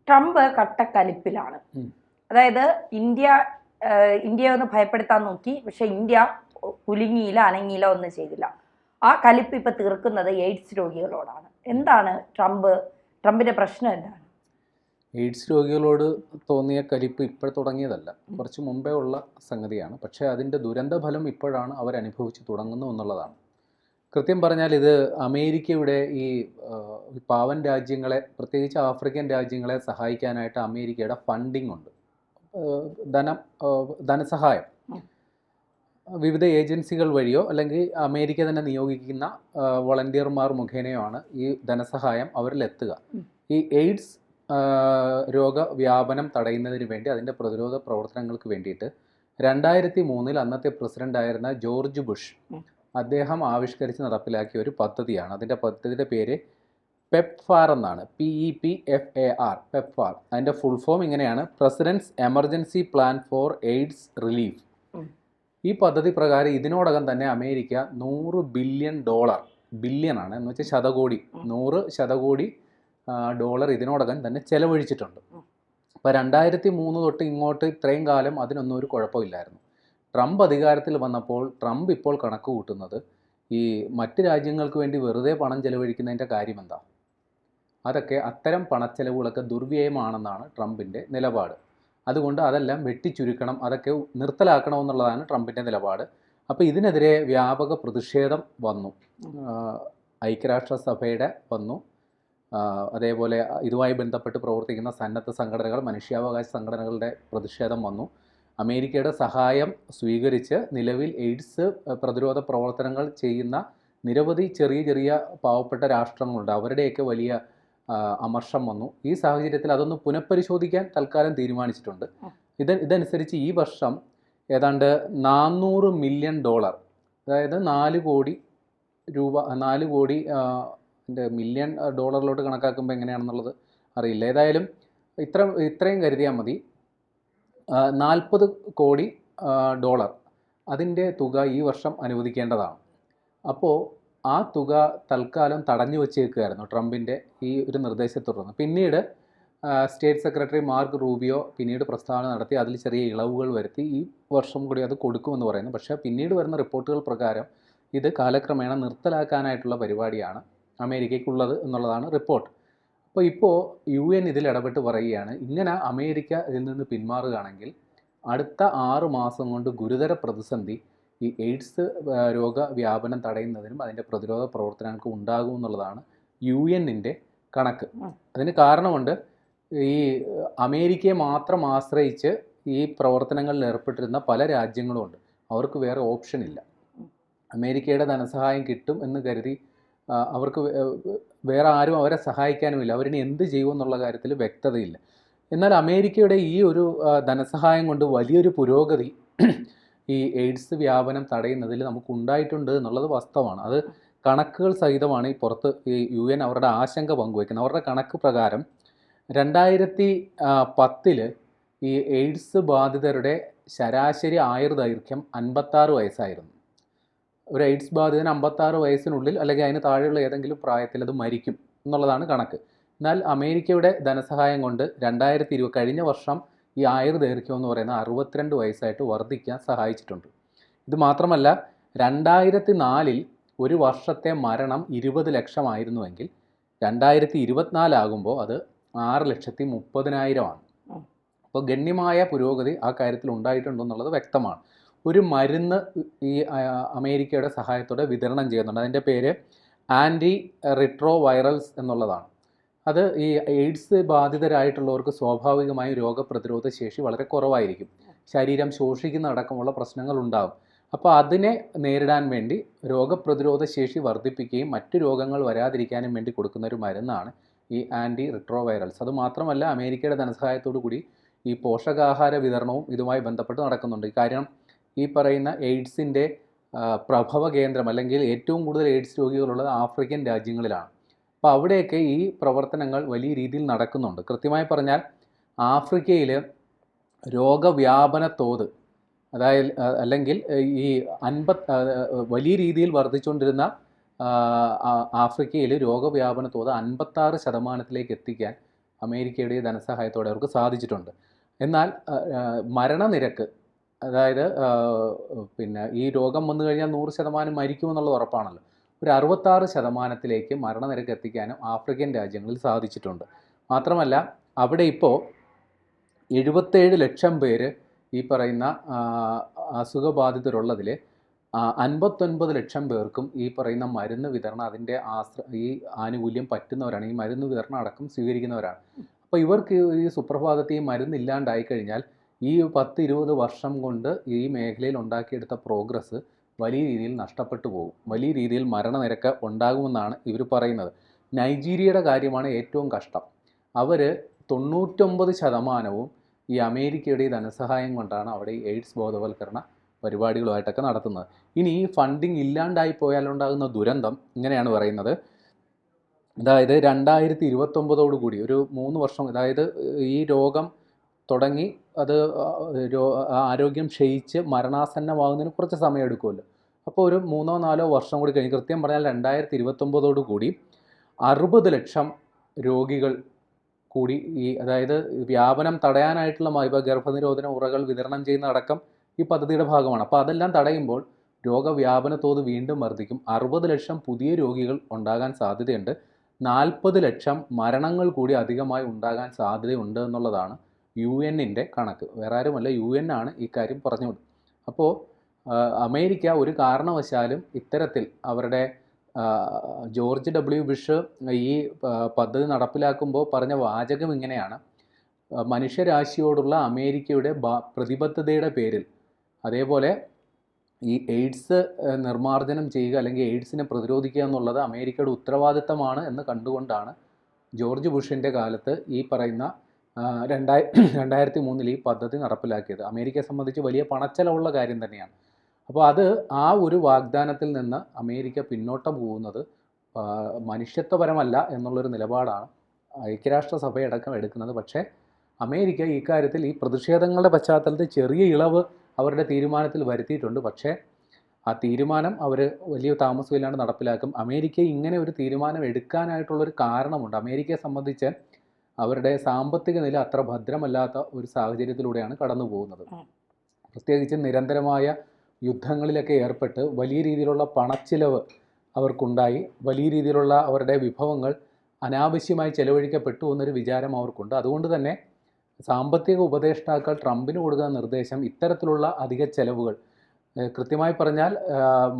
Trump കട്ടക്കലിപ്പിലാണ്. അതായത് ഇന്ത്യയെ ഒന്ന് ഭയപ്പെടുത്താൻ നോക്കി, പക്ഷെ ഇന്ത്യ കുലുങ്ങിയില്ല, അനങ്ങിയില്ല, ഒന്നും ചെയ്തില്ല. ആ കലിപ്പ് ഇപ്പൊ തീർക്കുന്നത് എയ്ഡ്സ് രോഗികളോടാണ്. എന്താണ് ട്രംപിന്റെ പ്രശ്നം എന്താണ്? എയ്ഡ്സ് രോഗികളോട് തോന്നിയ കലിപ്പ് ഇപ്പോൾ തുടങ്ങിയതല്ല, കുറച്ച് മുമ്പേ ഉള്ള സംഗതിയാണ്. പക്ഷേ അതിൻ്റെ ദുരന്തഫലം ഇപ്പോഴാണ് അവരനുഭവിച്ച് തുടങ്ങുന്നു എന്നുള്ളതാണ്. കൃത്യം പറഞ്ഞാൽ ഇത് അമേരിക്കയുടെ ഈ പാവൻ രാജ്യങ്ങളെ, പ്രത്യേകിച്ച് ആഫ്രിക്കൻ രാജ്യങ്ങളെ സഹായിക്കാനായിട്ട് അമേരിക്കയുടെ ഫണ്ടിങ് ഉണ്ട്, ധനസഹായം. വിവിധ ഏജൻസികൾ വഴിയോ അല്ലെങ്കിൽ അമേരിക്ക തന്നെ നിയോഗിക്കുന്ന വളണ്ടിയർമാർ മുഖേനയോ ആണ് ഈ ധനസഹായം അവരിലെത്തുക. ഈ എയ്ഡ്സ് രോഗവ്യാപനം തടയുന്നതിന് വേണ്ടി, അതിൻ്റെ പ്രതിരോധ പ്രവർത്തനങ്ങൾക്ക് വേണ്ടിയിട്ട് 2003 അന്നത്തെ പ്രസിഡൻ്റായിരുന്ന ജോർജ് ബുഷ് അദ്ദേഹം ആവിഷ്കരിച്ച് നടപ്പിലാക്കിയ ഒരു പദ്ധതിയാണ്. അതിൻ്റെ പദ്ധതിയുടെ പേര് പെപ്ഫാർ എന്നാണ്. PEPFAR, PEPFAR. അതിൻ്റെ ഫുൾ ഫോം ഇങ്ങനെയാണ്: president's emergency plan for AIDS relief. ഈ പദ്ധതി പ്രകാരം ഇതിനോടകം തന്നെ അമേരിക്ക $100 ബില്യൺ, ബില്യണാണ് എന്ന് വെച്ചാൽ ശതകോടി, 100 ശതകോടി ഡോളർ ഇതിനോടകം തന്നെ ചെലവഴിച്ചിട്ടുണ്ട്. അപ്പോൾ 2003 തൊട്ട് ഇങ്ങോട്ട് ഇത്രയും കാലം അതിനൊന്നും ഒരു കുഴപ്പമില്ലായിരുന്നു. ട്രംപ് അധികാരത്തിൽ വന്നപ്പോൾ ട്രംപ് ഇപ്പോൾ കണക്ക് കൂട്ടുന്നത് ഈ മറ്റ് രാജ്യങ്ങൾക്ക് വേണ്ടി വെറുതെ പണം ചെലവഴിക്കുന്നതിൻ്റെ കാര്യം എന്താ, അതൊക്കെ അത്തരം പണച്ചെലവുകളൊക്കെ ദുർവ്യയമാണെന്നാണ് ട്രംപിൻ്റെ നിലപാട്. അതുകൊണ്ട് അതെല്ലാം വെട്ടിച്ചുരുക്കണം, അതൊക്കെ നിർത്തലാക്കണമെന്നുള്ളതാണ് ട്രംപിൻ്റെ നിലപാട്. അപ്പോൾ ഇതിനെതിരെ വ്യാപക പ്രതിഷേധം വന്നു, ഐക്യരാഷ്ട്രസഭയുടെ വന്നു, അതേപോലെ ഇതുമായി ബന്ധപ്പെട്ട് പ്രവർത്തിക്കുന്ന സന്നദ്ധ സംഘടനകൾ, മനുഷ്യാവകാശ സംഘടനകളുടെ പ്രതിഷേധം വന്നു. അമേരിക്കയുടെ സഹായം സ്വീകരിച്ച് നിലവിൽ എയ്ഡ്സ് പ്രതിരോധ പ്രവർത്തനങ്ങൾ ചെയ്യുന്ന നിരവധി ചെറിയ ചെറിയ പാവപ്പെട്ട രാഷ്ട്രങ്ങളുണ്ട്, അവരുടെയൊക്കെ വലിയ അമർഷം വന്നു. ഈ സാഹചര്യത്തിൽ അതൊന്ന് പുനഃപരിശോധിക്കാൻ തൽക്കാലം തീരുമാനിച്ചിട്ടുണ്ട്. ഇതനുസരിച്ച് ഈ വർഷം ഏതാണ്ട് $400 മില്യൺ, അതായത് 4 കോടി രൂപ, 4 കോടി മില്യൺ ഡോളറിലോട്ട് കണക്കാക്കുമ്പോൾ എങ്ങനെയാണെന്നുള്ളത് അറിയില്ല. ഏതായാലും ഇത്രയും കരുതിയാൽ മതി. $40 കോടി അതിൻ്റെ തുക ഈ വർഷം അനുവദിക്കേണ്ടതാണ്. അപ്പോൾ ആ തുക തൽക്കാലം തടഞ്ഞു വച്ചേക്കുകയായിരുന്നു ട്രംപിൻ്റെ ഈ ഒരു നിർദ്ദേശത്തെ തുടർന്ന്. പിന്നീട് സ്റ്റേറ്റ് സെക്രട്ടറി മാർക്ക് റൂബിയോ പിന്നീട് പ്രസ്താവന നടത്തി അതിൽ ചെറിയ ഇളവുകൾ വരുത്തി ഈ വർഷം കൂടി അത് കൊടുക്കുമെന്ന് പറയുന്നു. പക്ഷേ പിന്നീട് വരുന്ന റിപ്പോർട്ടുകൾ പ്രകാരം ഇത് കാലക്രമേണ നിർത്തലാക്കാനായിട്ടുള്ള പരിപാടിയാണ് അമേരിക്കയ്ക്കുള്ളത് എന്നുള്ളതാണ് റിപ്പോർട്ട്. ഇപ്പോൾ UN ഇതിൽ ഇടപെട്ട് പറയുകയാണ്, ഇങ്ങനെ അമേരിക്ക ഇതിൽ നിന്ന് പിന്മാറുകയാണെങ്കിൽ അടുത്ത 6 മാസം കൊണ്ട് ഗുരുതര പ്രതിസന്ധി ഈ എയ്ഡ്സ് രോഗവ്യാപനം തടയുന്നതിനും അതിൻ്റെ പ്രതിരോധ പ്രവർത്തനങ്ങൾക്ക് ഉണ്ടാകും എന്നുള്ളതാണ് UN-ൻ്റെ കണക്ക്. അതിന് കാരണമുണ്ട്, ഈ അമേരിക്കയെ മാത്രം ആശ്രയിച്ച് ഈ പ്രവർത്തനങ്ങളിൽ ഏർപ്പെട്ടിരുന്ന പല രാജ്യങ്ങളുമുണ്ട്, അവർക്ക് വേറെ ഓപ്ഷൻ ഇല്ല. അമേരിക്കയുടെ ധനസഹായം കിട്ടും എന്ന് കരുതി അവർക്ക് വേറെ ആരും അവരെ സഹായിക്കാനുമില്ല, അവരിനി എന്ത് ചെയ്യുമെന്നുള്ള കാര്യത്തിൽ വ്യക്തതയില്ല. എന്നാൽ അമേരിക്കയുടെ ഈ ഒരു ധനസഹായം കൊണ്ട് വലിയൊരു പുരോഗതി ഈ എയ്ഡ്സ് വ്യാപനം തടയുന്നതിൽ നമുക്ക് എന്നുള്ളത് വാസ്തവമാണ്. അത് കണക്കുകൾ സഹിതമാണ് ഈ പുറത്ത് ഈ UN അവരുടെ ആശങ്ക പങ്കുവയ്ക്കുന്നത്. അവരുടെ കണക്ക് പ്രകാരം 2010 ഈ എയ്ഡ്സ് ബാധിതരുടെ ശരാശരി ആയുർദൈർഘ്യം 56 വയസ്സായിരുന്നു. ഒരു എയ്ഡ്സ് ബാധിതന് 56 വയസ്സിനുള്ളിൽ അല്ലെങ്കിൽ അതിന് താഴെയുള്ള ഏതെങ്കിലും പ്രായത്തിൽ അത് മരിക്കും എന്നുള്ളതാണ് കണക്ക്. എന്നാൽ അമേരിക്കയുടെ ധനസഹായം കൊണ്ട് 2020 കഴിഞ്ഞ വർഷം ഈ ആയുർദൈർഘ്യം എന്ന് പറയുന്നത് 62 വയസ്സായിട്ട് വർദ്ധിക്കാൻ സഹായിച്ചിട്ടുണ്ട്. ഇത് മാത്രമല്ല, 2004 ഒരു വർഷത്തെ മരണം 20 ലക്ഷമായിരുന്നുവെങ്കിൽ 2024 ആകുമ്പോൾ അത് 6,30,000 ആണ്. അപ്പോൾ ഗണ്യമായ പുരോഗതി ആ കാര്യത്തിൽ ഉണ്ടായിട്ടുണ്ടെന്നുള്ളത് വ്യക്തമാണ്. ഒരു മരുന്ന് ഈ അമേരിക്കയുടെ സഹായത്തോടെ വിതരണം ചെയ്യുന്നുണ്ട്. അതിൻ്റെ പേര് ആൻറ്റി റിട്രോവൈറൽസ് എന്നുള്ളതാണ്. അത് ഈ എയ്ഡ്സ് ബാധിതരായിട്ടുള്ളവർക്ക് സ്വാഭാവികമായും രോഗപ്രതിരോധ ശേഷി വളരെ കുറവായിരിക്കും, ശരീരം ശോഷിക്കുന്ന അടക്കമുള്ള പ്രശ്നങ്ങൾ ഉണ്ടാകും. അപ്പോൾ അതിനെ നേരിടാൻ വേണ്ടി രോഗപ്രതിരോധ ശേഷി വർദ്ധിപ്പിക്കുകയും മറ്റു രോഗങ്ങൾ വരാതിരിക്കാനും വേണ്ടി കൊടുക്കുന്ന ഒരു മരുന്നാണ് ഈ ആൻറ്റി റിട്രോവൈറൽസ്. അതുമാത്രമല്ല, അമേരിക്കയുടെ ധനസഹായത്തോടു കൂടി ഈ പോഷകാഹാര വിതരണവും ഇതുമായി ബന്ധപ്പെട്ട് നടക്കുന്നുണ്ട്. കാരണം ഈ പറയുന്ന എയ്ഡ്സിൻ്റെ പ്രഭവ കേന്ദ്രം അല്ലെങ്കിൽ ഏറ്റവും കൂടുതൽ എയ്ഡ്സ് രോഗികളുള്ളത് ആഫ്രിക്കൻ രാജ്യങ്ങളിലാണ്. അപ്പോൾ അവിടെയൊക്കെ ഈ പ്രവർത്തനങ്ങൾ വലിയ രീതിയിൽ നടക്കുന്നുണ്ട്. കൃത്യമായി പറഞ്ഞാൽ ആഫ്രിക്കയിൽ രോഗവ്യാപന തോത്, അതായത് അല്ലെങ്കിൽ ഈ വലിയ രീതിയിൽ വർദ്ധിച്ചുകൊണ്ടിരുന്ന ആഫ്രിക്കയിൽ രോഗവ്യാപന തോത് 56% എത്തിക്കാൻ അമേരിക്കയുടെ ധനസഹായത്തോടെ അവർക്ക് സാധിച്ചിട്ടുണ്ട്. എന്നാൽ മരണനിരക്ക്, അതായത് പിന്നെ ഈ രോഗം വന്നു കഴിഞ്ഞാൽ 100% മരിക്കുമെന്നുള്ളത് ഉറപ്പാണല്ലോ. ഒരു 66% മരണനിരക്ക് എത്തിക്കാനും ആഫ്രിക്കൻ രാജ്യങ്ങളിൽ സാധിച്ചിട്ടുണ്ട്. മാത്രമല്ല അവിടെ ഇപ്പോൾ 77 ലക്ഷം പേര് ഈ പറയുന്ന അസുഖബാധിതരുള്ളതിൽ 59 ലക്ഷം പേർക്കും ഈ പറയുന്ന മരുന്ന് വിതരണം അതിൻ്റെ ഈ ആനുകൂല്യം പറ്റുന്നവരാണ്, ഈ മരുന്ന് വിതരണം അടക്കം സ്വീകരിക്കുന്നവരാണ്. അപ്പോൾ ഇവർക്ക് ഈ സുപ്രഭാതത്തിൽ ഈ മരുന്ന് ഇല്ലാണ്ടായി കഴിഞ്ഞാൽ ഈ 10-20 വർഷം കൊണ്ട് ഈ മേഖലയിൽ ഉണ്ടാക്കിയെടുത്ത പ്രോഗ്രസ് വലിയ രീതിയിൽ നഷ്ടപ്പെട്ടു പോകും, വലിയ രീതിയിൽ മരണനിരക്ക് ഉണ്ടാകുമെന്നാണ് ഇവർ പറയുന്നത്. നൈജീരിയയുടെ കാര്യമാണ് ഏറ്റവും കഷ്ടം. അവർ 99% ഈ അമേരിക്കയുടെ ധനസഹായം കൊണ്ടാണ് അവിടെ ഈ എയ്ഡ്സ് ബോധവൽക്കരണ പരിപാടികളുമായിട്ടൊക്കെ നടത്തുന്നത്. ഇനി ഈ ഫണ്ടിങ് ഇല്ലാണ്ടായി പോയാലുണ്ടാകുന്ന ദുരന്തം ഇങ്ങനെയാണ് പറയുന്നത്. അതായത് 2029 കൂടി ഒരു 3 വർഷം, അതായത് ഈ രോഗം തുടങ്ങി അത് ആരോഗ്യം ക്ഷയിച്ച് മരണാസന്നമാകുന്നതിന് കുറച്ച് സമയം എടുക്കുമല്ലോ. അപ്പോൾ ഒരു 3-4 വർഷം കൂടി കഴിഞ്ഞ്, കൃത്യം പറഞ്ഞാൽ 2029 കൂടി 60 ലക്ഷം രോഗികൾ കൂടി അതായത് വ്യാപനം തടയാനായിട്ടുള്ള ഗർഭനിരോധന ഉറകൾ വിതരണം ചെയ്യുന്നതടക്കം ഈ പദ്ധതിയുടെ ഭാഗമാണ്. അപ്പോൾ അതെല്ലാം തടയുമ്പോൾ രോഗവ്യാപന തോത് വീണ്ടും വർദ്ധിക്കും. 60 ലക്ഷം പുതിയ രോഗികൾ ഉണ്ടാകാൻ സാധ്യതയുണ്ട്. 40 ലക്ഷം മരണങ്ങൾ കൂടി അധികമായി ഉണ്ടാകാൻ സാധ്യതയുണ്ട് എന്നുള്ളതാണ് UN-ൻ്റെ കണക്ക്. വേറെ ആരുമല്ല, UN ആണ് ഈ കാര്യം പറഞ്ഞത്. അപ്പോൾ അമേരിക്ക ഒരു കാരണവശാലും ഇത്തരത്തിൽ അവരുടെ ജോർജ് W. ബുഷ് ഈ പദ്ധതി നടപ്പിലാക്കുമ്പോൾ പറഞ്ഞ വാചകം ഇങ്ങനെയാണ്: മനുഷ്യരാശിയോടുള്ള അമേരിക്കയുടെ പ്രതിബദ്ധതയുടെ പേരിൽ, അതേപോലെ ഈ എയ്ഡ്സ് നിർമ്മാർജ്ജനം ചെയ്യുക അല്ലെങ്കിൽ എയ്ഡ്സിനെ പ്രതിരോധിക്കുക എന്നുള്ളത് അമേരിക്കയുടെ ഉത്തരവാദിത്തമാണ് എന്ന് കണ്ടുകൊണ്ടാണ് ജോർജ് ബുഷിൻ്റെ കാലത്ത് ഈ പറയുന്ന 2003 ഈ പദ്ധതി നടപ്പിലാക്കിയത്. അമേരിക്കയെ സംബന്ധിച്ച് വലിയ പണച്ചെലവുള്ള കാര്യം തന്നെയാണ്. അപ്പോൾ ആ ഒരു വാഗ്ദാനത്തിൽ നിന്ന് അമേരിക്ക പിന്നോട്ട് പോകുന്നത് മനുഷ്യത്വപരമല്ല എന്നുള്ളൊരു നിലപാടാണ് ഐക്യരാഷ്ട്രസഭയടക്കം എടുക്കുന്നത്. പക്ഷേ അമേരിക്ക ഈ കാര്യത്തിൽ ഈ പ്രതിഷേധങ്ങളുടെ പശ്ചാത്തലത്തിൽ ചെറിയ ഇളവ് അവരുടെ തീരുമാനത്തിൽ വരുത്തിയിട്ടുണ്ട്. പക്ഷേ ആ തീരുമാനം അവർ വലിയ താമസമില്ലാണ്ട് നടപ്പിലാക്കും. അമേരിക്ക ഇങ്ങനെ ഒരു തീരുമാനം എടുക്കാനായിട്ടുള്ളൊരു കാരണമുണ്ട്. അമേരിക്കയെ സംബന്ധിച്ച് അവരുടെ സാമ്പത്തിക നില അത്ര ഭദ്രമല്ലാത്ത ഒരു സാഹചര്യത്തിലൂടെയാണ് കടന്നു പോകുന്നത്. പ്രത്യേകിച്ച് നിരന്തരമായ യുദ്ധങ്ങളിലൊക്കെ ഏർപ്പെട്ട് വലിയ രീതിയിലുള്ള പണച്ചിലവ് അവർക്കുണ്ടായി, വലിയ രീതിയിലുള്ള അവരുടെ വിഭവങ്ങൾ അനാവശ്യമായി ചെലവഴിക്കപ്പെട്ടു എന്നൊരു വിചാരം അവർക്കുണ്ട്. അതുകൊണ്ട് തന്നെ സാമ്പത്തിക ഉപദേഷ്ടാക്കൾ ട്രംപിന് കൊടുക്കുന്ന നിർദ്ദേശം ഇത്തരത്തിലുള്ള അധിക ചെലവുകൾ, കൃത്യമായി പറഞ്ഞാൽ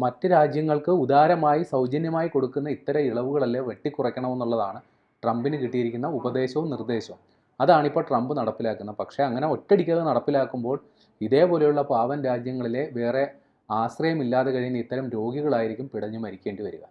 മറ്റ് രാജ്യങ്ങൾക്ക് ഉദാരമായി സൗജന്യമായി കൊടുക്കുന്ന ഇത്തരം ഇളവുകളല്ലേ വെട്ടിക്കുറയ്ക്കണമെന്നുള്ളതാണ് ട്രംപിന് കിട്ടിയിരിക്കുന്ന ഉപദേശവും നിർദ്ദേശവും. അതാണിപ്പോൾ ട്രംപ് നടപ്പിലാക്കുന്നത്. പക്ഷേ അങ്ങനെ ഒറ്റയടിക്കത് നടപ്പിലാക്കുമ്പോൾ ഇതേപോലെയുള്ള പാവം രാജ്യങ്ങളിലെ വേറെ ആശ്രയമില്ലാതെ കഴിയുന്ന ഇത്തരം രോഗികളായിരിക്കും പിടഞ്ഞു മരിക്കേണ്ടി വരിക.